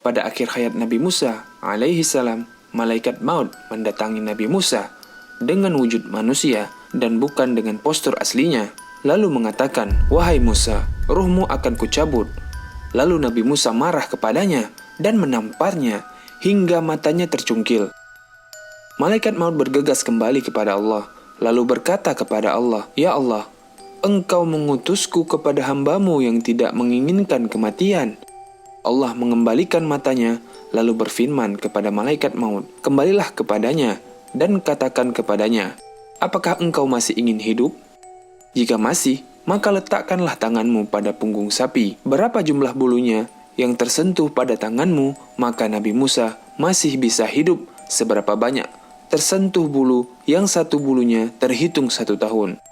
pada akhir hayat Nabi Musa alaihi salam, malaikat maut mendatangi Nabi Musa dengan wujud manusia dan bukan dengan postur aslinya, lalu mengatakan, "Wahai Musa, ruhmu akan kucabut." Lalu Nabi Musa marah kepadanya dan menamparnya hingga matanya tercungkil. Malaikat maut bergegas kembali kepada Allah, lalu berkata kepada Allah, "Ya Allah, Engkau mengutusku kepada hamba-Mu yang tidak menginginkan kematian." Allah mengembalikan matanya, lalu berfirman kepada malaikat maut, "Kembalilah kepadanya dan katakan kepadanya, apakah engkau masih ingin hidup? Jika masih, maka letakkanlah tanganmu pada punggung sapi. Berapa jumlah bulunya yang tersentuh pada tanganmu, maka Nabi Musa masih bisa hidup. Seberapa banyak tersentuh bulu yang satu bulunya terhitung 1 tahun."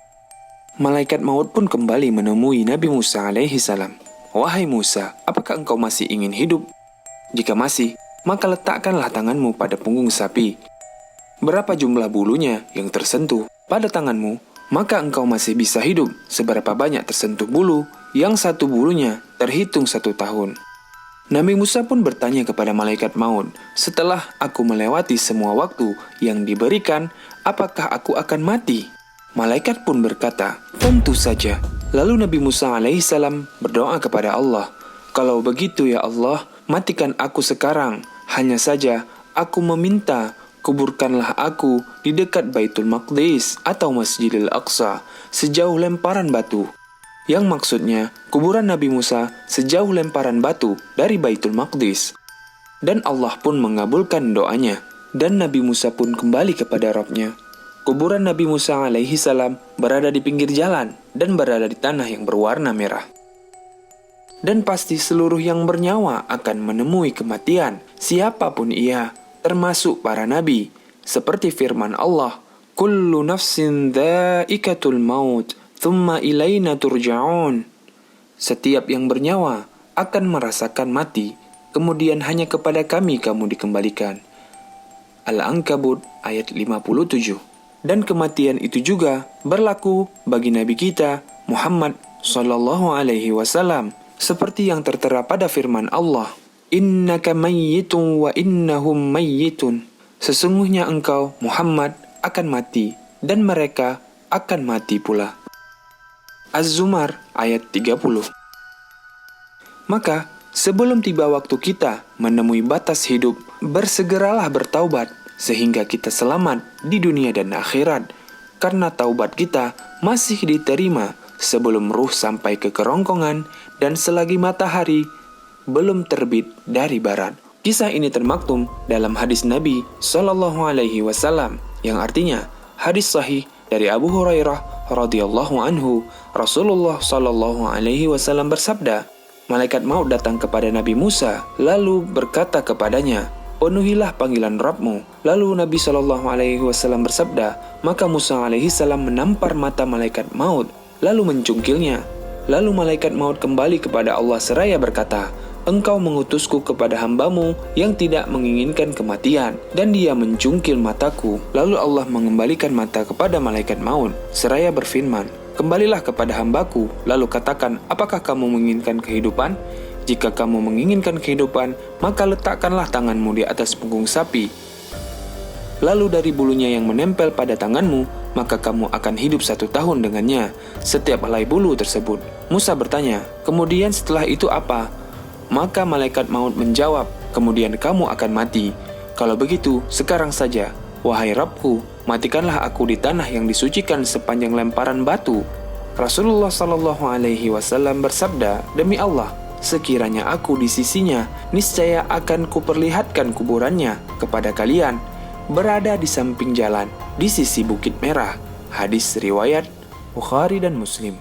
Malaikat maut pun kembali menemui Nabi Musa alaihi salam. "Wahai Musa, apakah engkau masih ingin hidup? Jika masih, maka letakkanlah tanganmu pada punggung sapi. Berapa jumlah bulunya yang tersentuh pada tanganmu, maka engkau masih bisa hidup. Seberapa banyak tersentuh bulu yang satu bulunya terhitung 1 tahun." Nabi Musa pun bertanya kepada malaikat maut, "Setelah aku melewati semua waktu yang diberikan, apakah aku akan mati?" Malaikat pun berkata, "Tentu saja." Lalu Nabi Musa alaihissalam berdoa kepada Allah, "Kalau begitu ya Allah, matikan aku sekarang. Hanya saja aku meminta, kuburkanlah aku di dekat Baitul Maqdis atau Masjidil Aqsa sejauh lemparan batu." Yang maksudnya, kuburan Nabi Musa sejauh lemparan batu dari Baitul Maqdis. Dan Allah pun mengabulkan doanya, dan Nabi Musa pun kembali kepada Rabb-Nya. Kuburan Nabi Musa alaihi salam berada di pinggir jalan dan berada di tanah yang berwarna merah. Dan pasti seluruh yang bernyawa akan menemui kematian, siapapun ia, termasuk para nabi. Seperti firman Allah, "Kullu nafsin dha'iqatul maut, thumma ilaina turja'un." Setiap yang bernyawa akan merasakan mati, kemudian hanya kepada kami kamu dikembalikan. Al-Ankabut ayat 57. Dan kematian itu juga berlaku bagi Nabi kita Muhammad sallallahu alaihi wasallam, seperti yang tertera pada firman Allah, "Innaka mayyitun wa innahum mayyitun." Sesungguhnya engkau Muhammad akan mati dan mereka akan mati pula. Az-Zumar ayat 30. Maka sebelum tiba waktu kita menemui batas hidup, bersegeralah bertaubat sehingga kita selamat di dunia dan akhirat, karena taubat kita masih diterima sebelum ruh sampai ke kerongkongan dan selagi matahari belum terbit dari barat. Kisah ini termaktum dalam hadis Nabi Shallallahu Alaihi Wasallam, yang artinya hadis sahih dari Abu Hurairah radhiyallahu anhu. Rasulullah Shallallahu Alaihi Wasallam bersabda, "Malaikat maut datang kepada Nabi Musa lalu berkata kepadanya, 'Penuhilah panggilan Rabb-Mu.' Lalu Nabi Shallallahu Alaihi Wasallam bersabda, maka Musa alaihi salam menampar mata malaikat maut, lalu mencungkilnya. Lalu malaikat maut kembali kepada Allah seraya berkata, 'Engkau mengutusku kepada hamba-Mu yang tidak menginginkan kematian,' dan dia mencungkil mataku. Lalu Allah mengembalikan mata kepada malaikat maut seraya berfirman, 'Kembalilah kepada hamba-Ku, lalu katakan, apakah kamu menginginkan kehidupan? Jika kamu menginginkan kehidupan, maka letakkanlah tanganmu di atas punggung sapi. Lalu dari bulunya yang menempel pada tanganmu, maka kamu akan hidup 1 tahun dengannya, setiap helai bulu tersebut." Musa bertanya, "Kemudian setelah itu apa?" Maka malaikat maut menjawab, "Kemudian kamu akan mati. Kalau begitu, sekarang saja, wahai Rabbku, matikanlah aku di tanah yang disucikan sepanjang lemparan batu." Rasulullah Shallallahu Alaihi Wasallam bersabda, "Demi Allah, sekiranya aku di sisinya, niscaya akan kuperlihatkan kuburannya kepada kalian, berada di samping jalan, di sisi Bukit Merah." Hadis riwayat Bukhari dan Muslim.